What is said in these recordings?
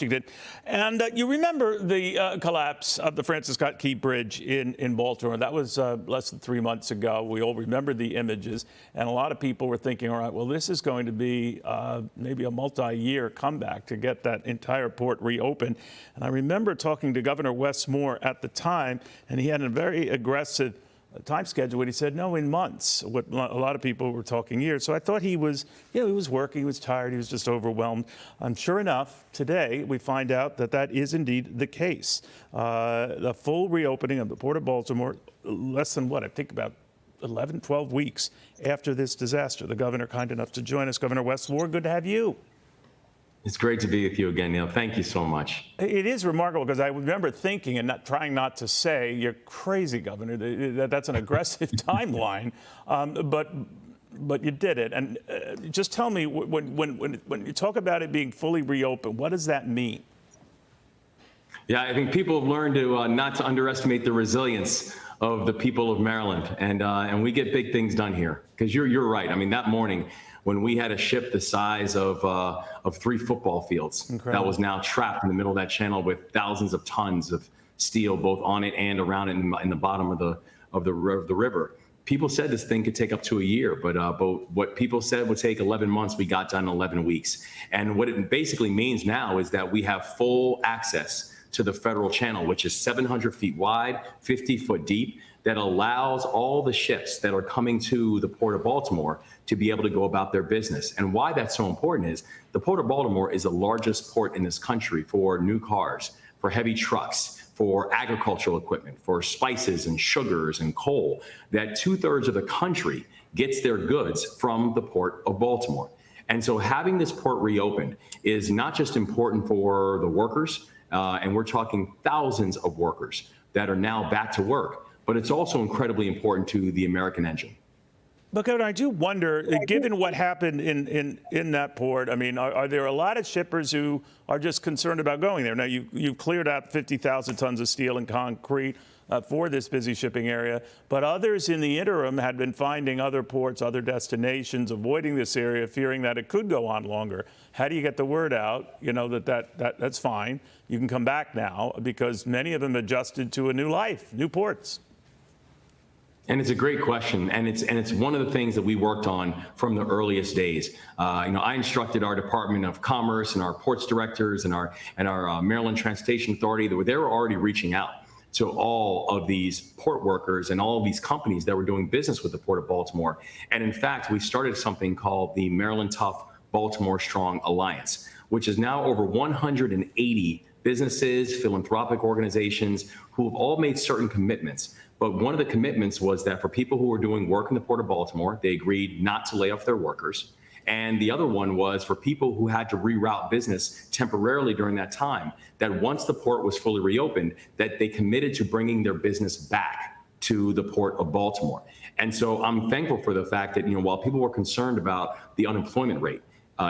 Washington. And you remember the collapse of the Francis Scott Key Bridge in Baltimore. That was less than 3 months ago. We all remember the images. And a lot of people were thinking, all right, well, this is going to be maybe a multi-year comeback to get that entire port reopened. And I remember talking to Governor Wes Moore at the time, and he had a very aggressive time schedule, and he said, no, in months. What a lot of people were talking years. So I thought he was, he was working, he was tired, he was just overwhelmed. Sure enough, today we find out that that is indeed the case. The full reopening of the Port of Baltimore, less than what, I think about 11, 12 weeks after this disaster. The governor kind enough to join us. Governor Wes Moore, good to have you. It's great to be with you again, Neil. Thank you so much. It is remarkable because I remember thinking and trying not to say, you're crazy, Governor. That's an aggressive timeline, but you did it. And just tell me, when you talk about it being fully reopened, what does that mean? Yeah, I think people have learned to not to underestimate the resilience of the people of Maryland, and we get big things done here. Because you're right. I mean, that morning, when we had a ship the size of 3 football fields that was now trapped in the middle of that channel with thousands of tons of steel, both on it and around it in the bottom of the river. People said this thing could take up to a year, but what people said would take 11 months, we got done in 11 weeks. And what it basically means now is that we have full access to the federal channel, which is 700 feet wide, 50 foot deep, that allows all the ships that are coming to the Port of Baltimore to be able to go about their business. And why that's so important is the Port of Baltimore is the largest port in this country for new cars, for heavy trucks, for agricultural equipment, for spices and sugars and coal, that 2/3 of the country gets their goods from the Port of Baltimore. And so having this port reopened is not just important for the workers, and we're talking thousands of workers that are now back to work, but it's also incredibly important to the American engine. But Governor, I do wonder, given what happened in that port, I mean, are there a lot of shippers who are just concerned about going there? Now, you cleared out 50,000 tons of steel and concrete for this busy shipping area, but others in the interim had been finding other ports, other destinations, avoiding this area, fearing that it could go on longer. How do you get the word out, that's fine, you can come back now, because many of them adjusted to a new life, new ports? And it's a great question, and it's one of the things that we worked on from the earliest days. I instructed our Department of Commerce and our ports directors and our Maryland Transportation Authority that they were already reaching out to all of these port workers and all of these companies that were doing business with the Port of Baltimore. And in fact, we started something called the Maryland Tough, Baltimore Strong Alliance, which is now over 180 businesses, philanthropic organizations who have all made certain commitments. But one of the commitments was that for people who were doing work in the Port of Baltimore, they agreed not to lay off their workers. And the other one was for people who had to reroute business temporarily during that time, that once the port was fully reopened, that they committed to bringing their business back to the Port of Baltimore. And so I'm thankful for the fact that, while people were concerned about the unemployment rate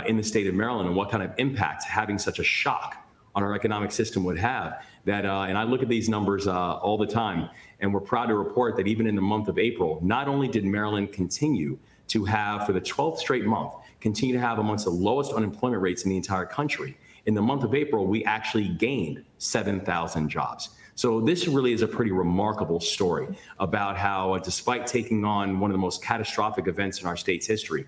in the state of Maryland and what kind of impact having such a shock on our economic system would have, that, and I look at these numbers all the time, and we're proud to report that even in the month of April, not only did Maryland continue to have, for the 12th straight month, continue to have amongst the lowest unemployment rates in the entire country. In the month of April, we actually gained 7,000 jobs. So this really is a pretty remarkable story about how, despite taking on one of the most catastrophic events in our state's history,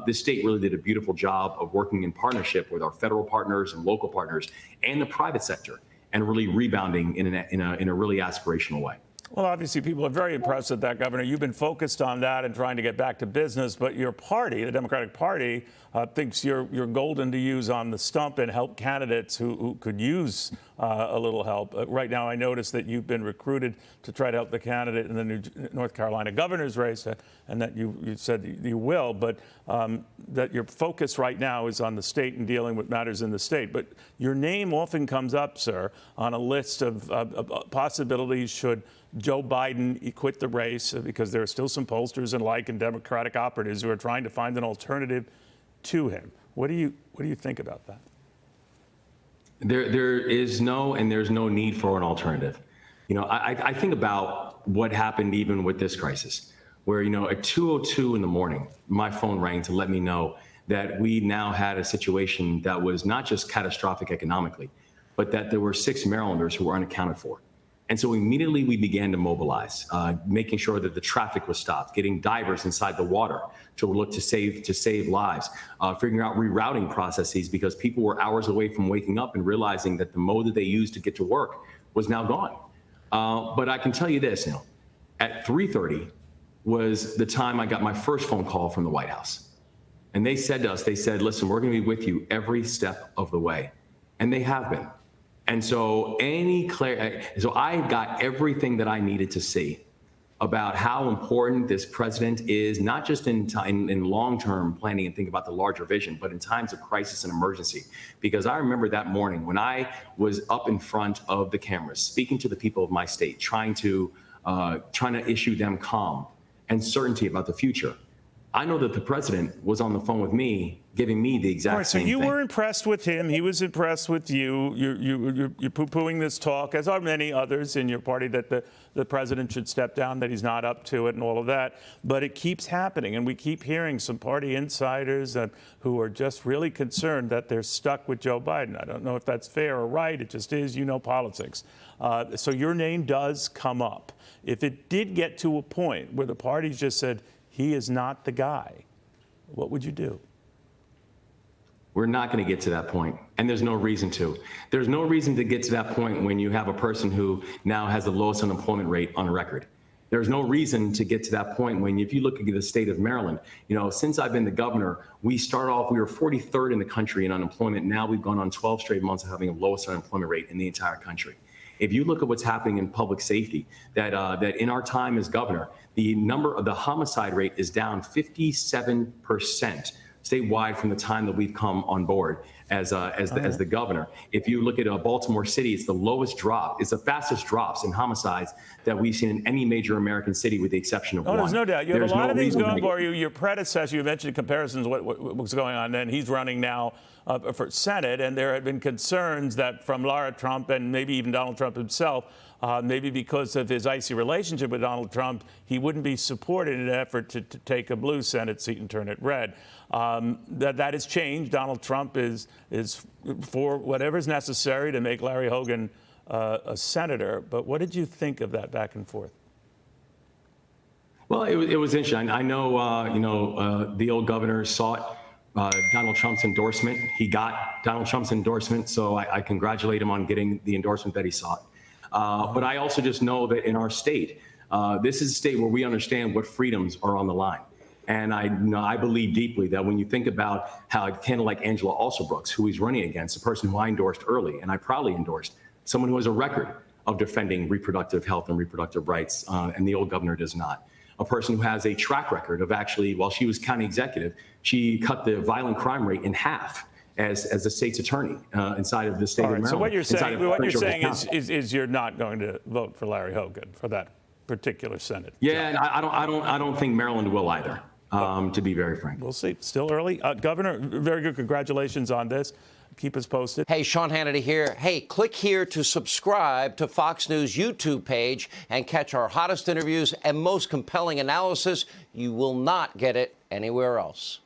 this state really did a beautiful job of working in partnership with our federal partners and local partners and the private sector, and really rebounding in a really aspirational way. Well, obviously, people are very impressed with that, Governor. You've been focused on that and trying to get back to business, but your party, the Democratic Party, thinks you're golden to use on the stump and help candidates who could use a little help. Right now, I noticed that you've been recruited to try to help the candidate in the North Carolina governor's race, and that you said you will, but that your focus right now is on the state and dealing with matters in the state. But your name often comes up, sir, on a list of possibilities should Joe Biden quit the race, because there are still some pollsters and Democratic operatives who are trying to find an alternative to him. What do you think about that? There is no, and there's no need for an alternative. I think about what happened even with this crisis, where, at 2:02 in the morning, my phone rang to let me know that we now had a situation that was not just catastrophic economically, but that there were 6 Marylanders who were unaccounted for. And so immediately we began to mobilize, making sure that the traffic was stopped, getting divers inside the water to look to save lives, figuring out rerouting processes because people were hours away from waking up and realizing that the mode that they used to get to work was now gone. But I can tell you this, Neil, at 3:30 was the time I got my first phone call from the White House. And they said to us, they said, listen, we're going to be with you every step of the way. And they have been. And so so I got everything that I needed to see about how important this president is, not just in long-term planning and think about the larger vision, but in times of crisis and emergency. Because I remember that morning when I was up in front of the cameras, speaking to the people of my state, trying to issue them calm and certainty about the future. I know that the president was on the phone with me, giving me the exact same thing. So you were impressed with him. He was impressed with you. You're poo-pooing this talk, as are many others in your party, that the president should step down, that he's not up to it and all of that. But it keeps happening. And we keep hearing some party insiders who are just really concerned that they're stuck with Joe Biden. I don't know if that's fair or right. It just is, politics. So your name does come up. If it did get to a point where the parties just said, he is not the guy, what would you do? We're not going to get to that point, and there's no reason to. There's no reason to get to that point when you have a person who now has the lowest unemployment rate on record. There's no reason to get to that point when, if you look at the state of Maryland, since I've been the governor, we were 43rd in the country in unemployment. Now we've gone on 12 straight months of having the lowest unemployment rate in the entire country. If you look at what's happening in public safety, that in our time as governor, the homicide rate is down 57% statewide from the time that we've come on board as the governor. If you look at Baltimore City, it's the lowest drop. It's the fastest drops in homicides that we've seen in any major American city, with the exception of one. There's no doubt. You have a lot of things going for you. Your predecessor, you mentioned comparisons, what was going on then. He's running now for Senate, and there had been concerns that from Lara Trump and maybe even Donald Trump himself, maybe because of his icy relationship with Donald Trump, he wouldn't be supported in an effort to take a blue Senate seat and turn it red. That has changed. Donald Trump is for whatever's necessary to make Larry Hogan a senator. But what did you think of that back and forth? Well, it was interesting. I know, the old governor sought Donald Trump's endorsement. He got Donald Trump's endorsement, so I congratulate him on getting the endorsement that he sought. But I also just know that in our state, this is a state where we understand what freedoms are on the line. And I believe deeply that when you think about how a candidate like Angela Alsobrooks, who he's running against, a person who I endorsed early, and I proudly endorsed, someone who has a record of defending reproductive health and reproductive rights, and the old governor does not. A person who has a track record of actually, while she was county executive, she cut the violent crime rate in half as the state's attorney inside of the state of Maryland. So what you're saying is you're not going to vote for Larry Hogan for that particular Senate. Yeah, and I don't think Maryland will either. To be very frank. We'll see. Still early. Governor, very good. Congratulations on this. Keep us posted. Hey, Sean Hannity here. Hey, click here to subscribe to Fox News YouTube page and catch our hottest interviews and most compelling analysis. You will not get it anywhere else.